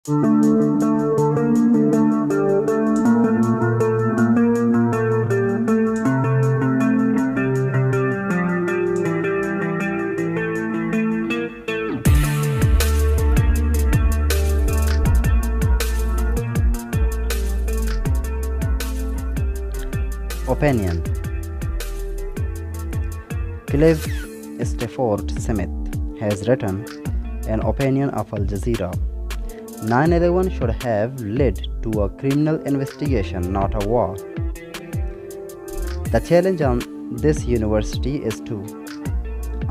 Opinion. Clive Stafford Smith has written an opinion of Al Jazeera. 9/11 should have led to a criminal investigation, not a war. The challenge on this university is to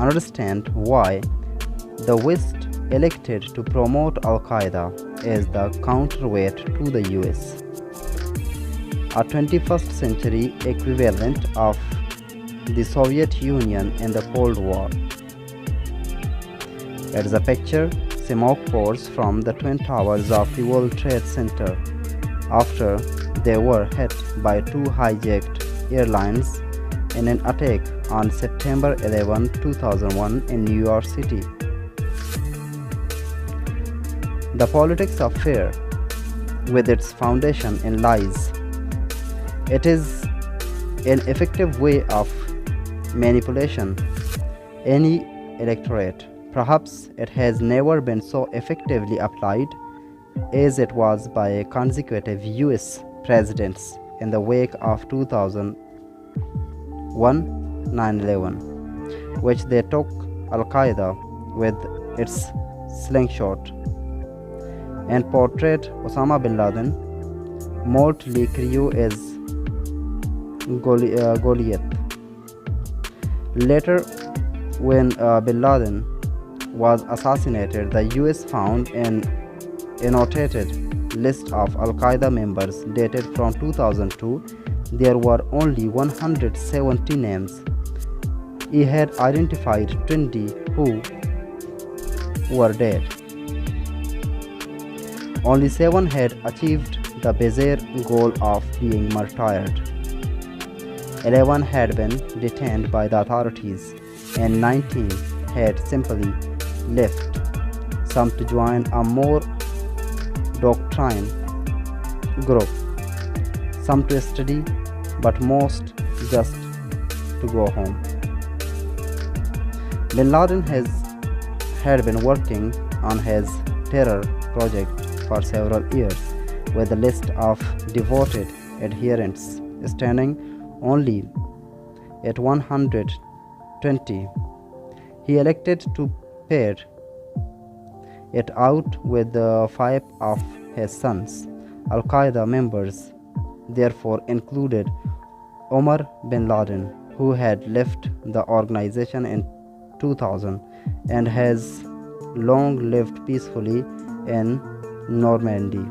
understand why the West elected to promote Al Qaeda as the counterweight to the US, a 21st century equivalent of the Soviet Union in the Cold War. It's a picture smoke pours from the Twin Towers of the World Trade Center after they were hit by two hijacked airlines in an attack on September 11, 2001 in New York City. The politics of fear, with its foundation in lies, it is an effective way of manipulation any electorate. Perhaps it has never been so effectively applied as it was by consecutive US presidents in the wake of 2001 9/11, which they took Al Qaeda with its slingshot and portrayed Osama bin Laden, Motley Crue as Goliath. Later, when bin Laden was assassinated, the US found an annotated list of Al Qaeda members dated from 2002. There were only 170 names. He had identified 20 who were dead. Only 7 had achieved the bizarre goal of being martyred. 11 had been detained by the authorities, and 19 had simply left, some to join a more doctrine group, some to study, but most just to go home. Bin Laden had been working on his terror project for several years, with a list of devoted adherents standing only at 120. He elected to pair it out with 5 of his sons. Al Qaeda members therefore included Omar bin Laden, who had left the organization in 2000 and has long lived peacefully in Normandy,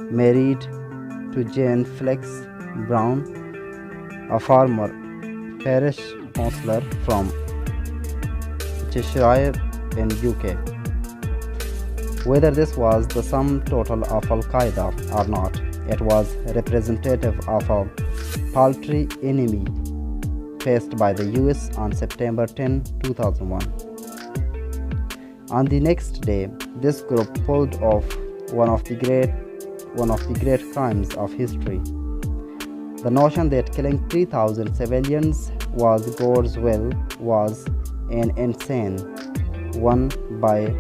married to Jane Flex Brown, a former parish councillor from Cheshire in UK. Whether this was the sum total of Al Qaeda or not, it was representative of a paltry enemy faced by the US on September 10, 2001. On the next day, this group pulled off one of the great crimes of history. The notion that killing 3,000 civilians was God's will was an insane one by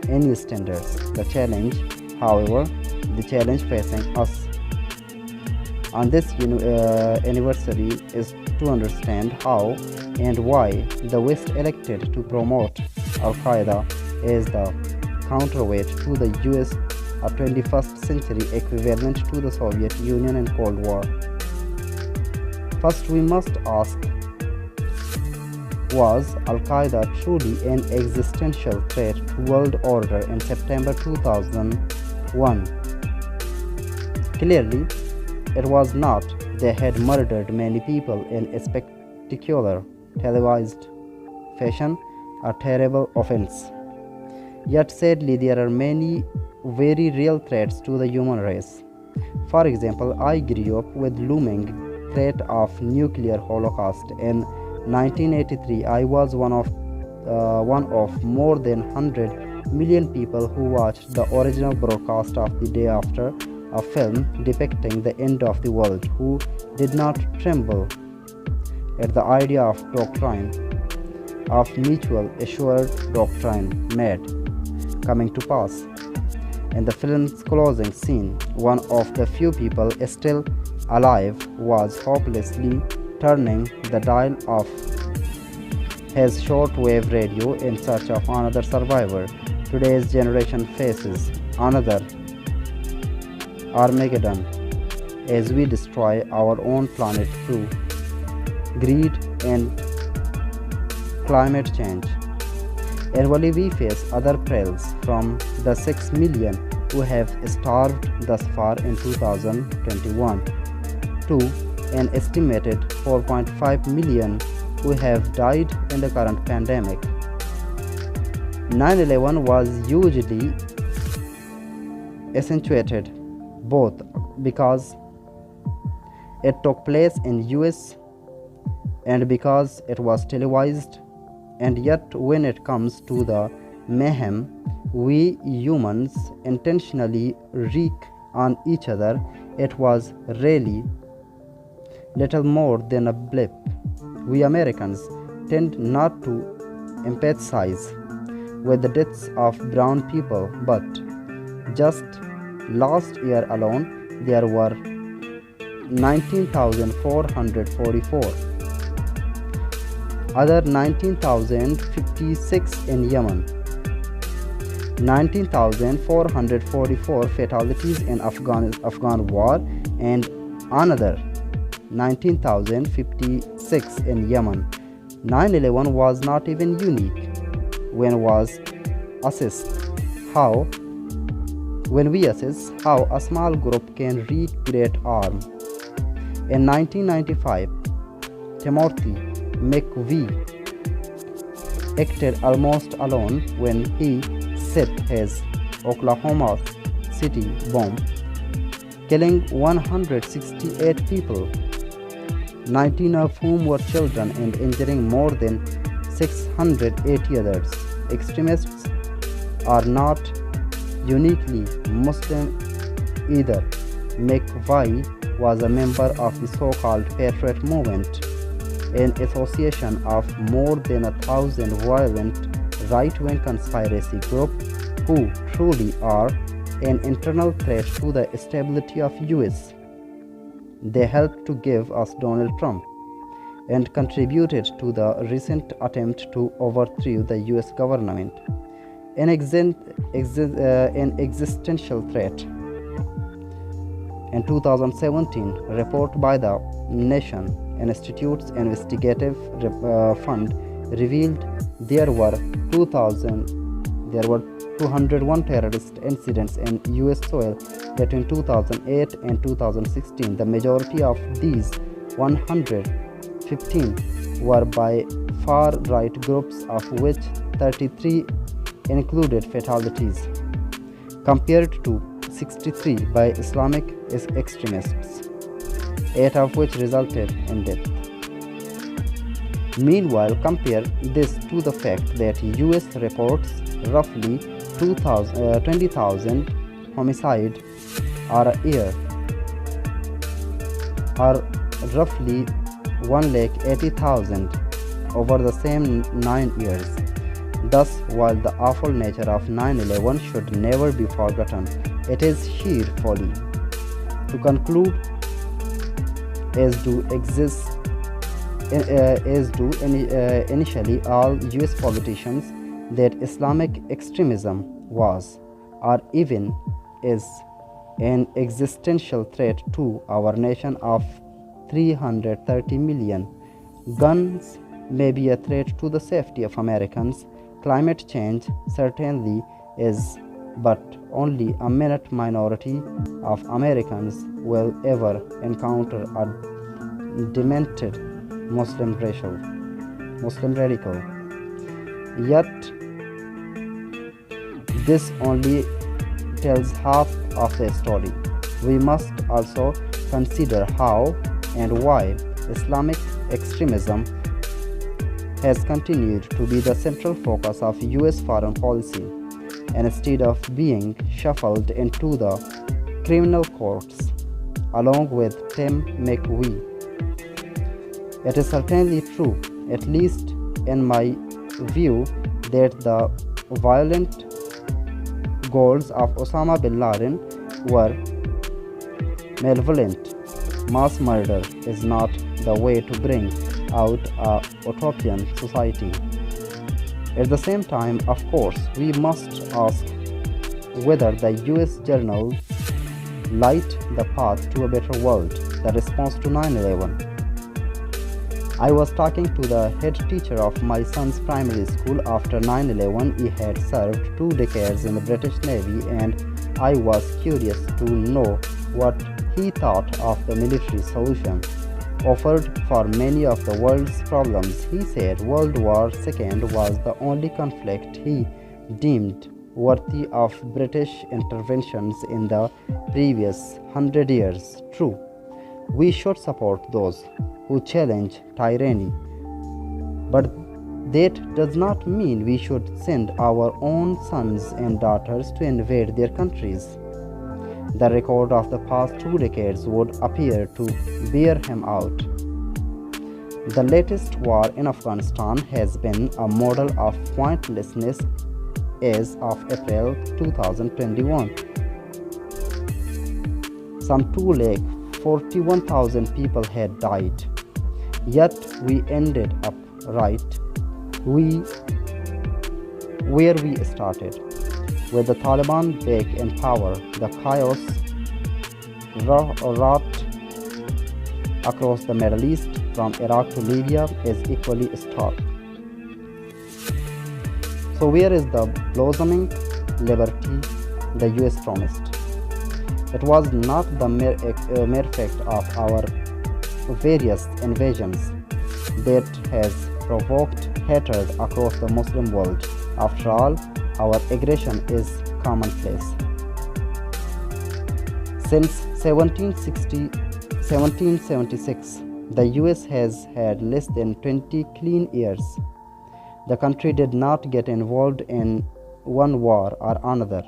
any standards. The challenge facing us on this anniversary is to understand how and why the West elected to promote Al Qaeda as the counterweight to the US, a 21st century equivalent to the Soviet Union in Cold War. First, we must ask, was Al Qaeda truly an existential threat to world order in September 2001? Clearly, it was not. They had murdered many people in a spectacular, televised fashion, a terrible offense. Yet sadly, there are many very real threats to the human race. For example, I grew up with looming threat of nuclear holocaust. In 1983, I was one of more than 100 million people who watched the original broadcast of the day after a film depicting the end of the world, who did not tremble at the idea of doctrine, of mutual assured doctrine made coming to pass. In the film's closing scene, one of the few people still alive was hopelessly turning the dial of his shortwave radio in search of another survivor. Today's generation faces another Armageddon as we destroy our own planet through greed and climate change. Annually, we face other perils, from the 6 million who have starved thus far in 2021 to an estimated 4.5 million who have died in the current pandemic. 9/11 was hugely accentuated both because it took place in US and because it was televised. And yet, when it comes to the mayhem we humans intentionally wreak on each other, it was really little more than a blip. We Americans tend not to empathize with the deaths of brown people, but just last year alone there were 19,444, other 19,056 in Yemen, 19,444 fatalities in Afghan war, and another 19,056 in Yemen. 9/11 was not even unique when we assess how a small group can wreak great harm. In 1995, Timothy McVeigh acted almost alone when he set his Oklahoma City bomb, killing 168 people, 19 of whom were children, and injuring more than 680 others. Extremists are not uniquely Muslim either. McVeigh was a member of the so-called Patriot Movement, an association of more than 1,000 violent right-wing conspiracy groups who truly are an internal threat to the stability of US. They helped to give us Donald Trump and contributed to the recent attempt to overthrow the US government, an existential threat. In 2017, a report by the Nation Institute's Investigative Fund revealed there were 201 terrorist incidents in US soil between 2008 and 2016. The majority of these 115 were by far-right groups, of which 33 included fatalities, compared to 63 by Islamic extremists, 8 of which resulted in death. Meanwhile, compare this to the fact that US reports roughly 20,000 homicides a year, or roughly 180,000 over the same 9 years. Thus, while the awful nature of 9/11 should never be forgotten, it is sheer folly to conclude, as do initially all US politicians, that Islamic extremism was, or even is, an existential threat to our nation of 330 million. Guns may be a threat to the safety of Americans. Climate change certainly is, but only a minute minority of Americans will ever encounter a demented Muslim radical. Yet, this only tells half of the story. We must also consider how and why Islamic extremism has continued to be the central focus of US foreign policy. instead of being shuffled into the criminal courts along with Tim McVeigh. It is certainly true, at least in my view, that the violent goals of Osama bin Laden were malevolent. Mass murder is not the way to bring out a utopian society. At the same time, of course, we must ask whether the US journals light the path to a better world, the response to 9/11. I was talking to the head teacher of my son's primary school after 9/11. He had served 2 decades in the British Navy, and I was curious to know what he thought of the military solution offered for many of the world's problems. He said World War II was the only conflict he deemed worthy of British interventions in the previous 100 years. True, we should support those who challenge tyranny, but that does not mean we should send our own sons and daughters to invade their countries. The record of the past 2 decades would appear to bear him out. The latest war in Afghanistan has been a model of pointlessness as of April 2021. Some 241,000 people had died. Yet we ended up right where we started. With the Taliban back in power, the chaos wrought across the Middle East from Iraq to Libya is equally stark. So where is the blossoming liberty the US promised? It was not the mere fact of our various invasions that has provoked hatred across the Muslim world. After all, our aggression is commonplace. Since 1776, the US has had less than 20 clean years. The country did not get involved in one war or another.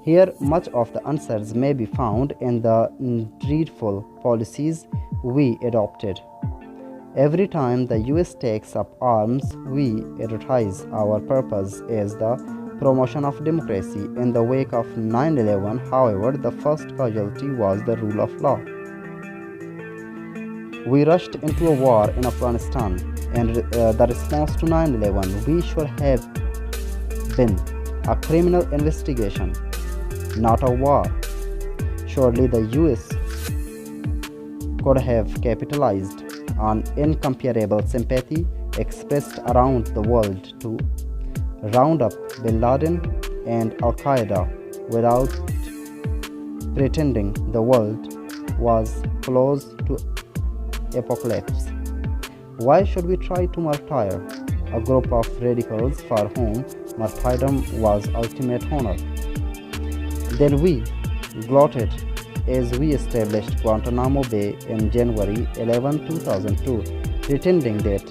Here, much of the answers may be found in the dreadful policies we adopted. Every time the US takes up arms, we advertise our purpose as the promotion of democracy. In the wake of 9/11, however, the first casualty was the rule of law. We rushed into a war in Afghanistan, and the response to 9/11 we should have been a criminal investigation, not a war. Surely the US could have capitalized on incomparable sympathy expressed around the world to round up bin Laden and Al Qaeda without pretending the world was close to apocalypse. Why should we try to martyr a group of radicals for whom martyrdom was ultimate honor? Then we gloated as we established Guantanamo Bay in January 11, 2002, pretending that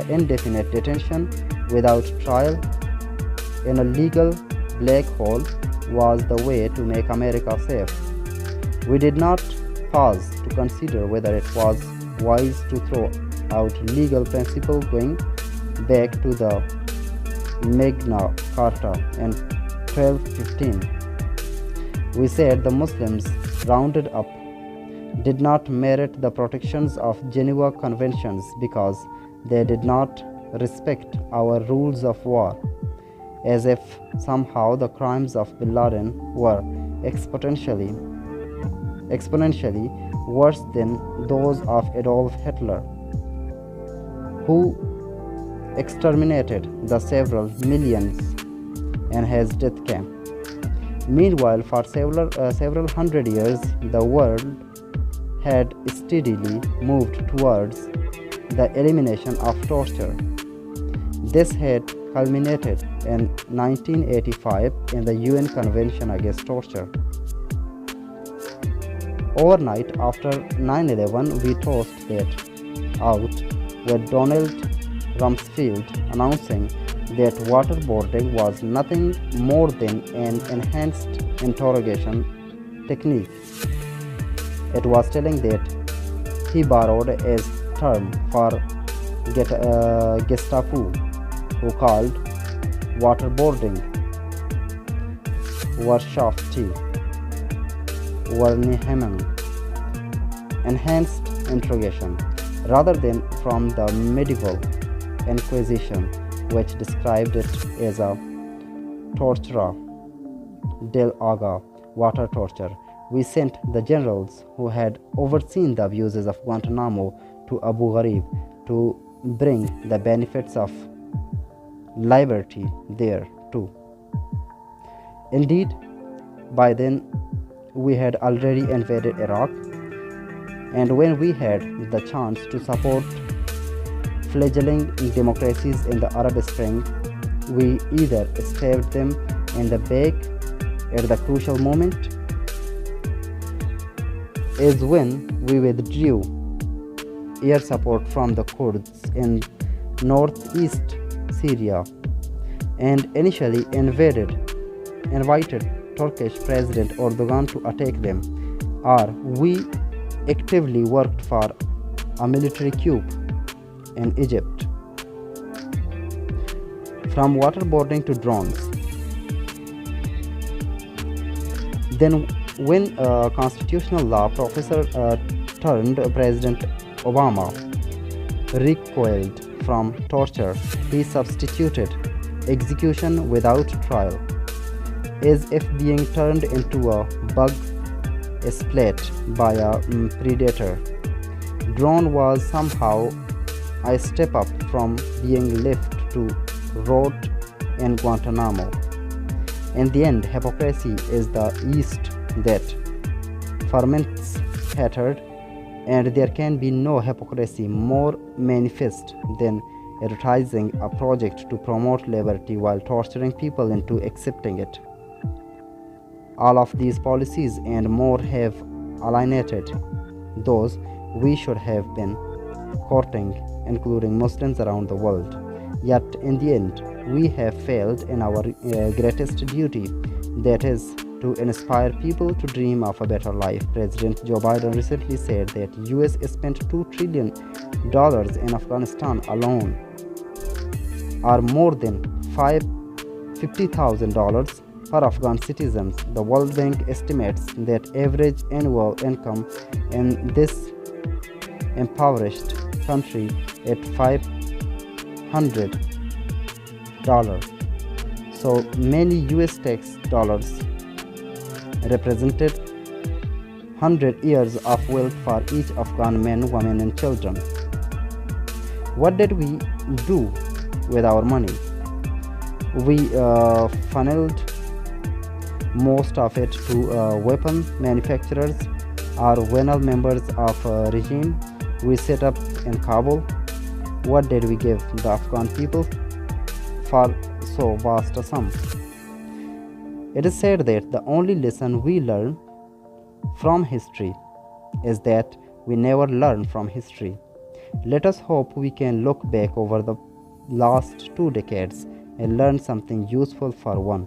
indefinite detention without trial in a legal black hole was the way to make America safe. We did not pause to consider whether it was wise to throw out legal principle going back to the Magna Carta in 1215. We said the Muslims rounded up did not merit the protections of Geneva Conventions because they did not respect our rules of war, as if somehow the crimes of bin Laden were exponentially worse than those of Adolf Hitler, who exterminated the several millions in his death camp. Meanwhile, for several hundred years, the world had steadily moved towards the elimination of torture. This had culminated in 1985 in the UN Convention Against Torture. Overnight after 9/11, we tossed that out with Donald Rumsfeld announcing that waterboarding was nothing more than an enhanced interrogation technique. It was telling that he borrowed a term for Gestapo, who called waterboarding Warschafte, Vernehmung, enhanced interrogation, rather than from the medieval Inquisition, which described it as a tortura del agua, water torture. We sent the generals who had overseen the abuses of Guantanamo to Abu Ghraib to bring the benefits of liberty there too. Indeed, by then we had already invaded Iraq, and when we had the chance to support fledgling democracies in the Arab Spring, we either stabbed them in the back at the crucial moment, as when we withdrew air support from the Kurds in northeast Syria and initially invited Turkish President Erdogan to attack them, or we actively worked for a military coup in Egypt. From waterboarding to drones. Then, when a constitutional law professor turned President Obama recoiled from torture, he substituted execution without trial, as if being turned into a bug splat by a predator. Drone was somehow a step up from being left to rot in Guantanamo. In the end, hypocrisy is the yeast that ferments hatred, and there can be no hypocrisy more manifest than advertising a project to promote liberty while torturing people into accepting it. All of these policies and more have alienated those we should have been courting, including Muslims around the world. Yet in the end, we have failed in our greatest duty, that is, to inspire people to dream of a better life. President Joe Biden recently said that US spent $2 trillion in Afghanistan alone, or more than $50,000 per Afghan citizens. The World Bank estimates that average annual income in this impoverished country at $500. So many US tax dollars represented 100 years of wealth for each Afghan man, women, and children. What did we do with our money? We funneled most of it to weapon manufacturers or venal members of a regime we set up in Kabul. What did we give the Afghan people for so vast a sum? It is said that the only lesson we learn from history is that we never learn from history. Let us hope we can look back over the last 2 decades and learn something useful for one.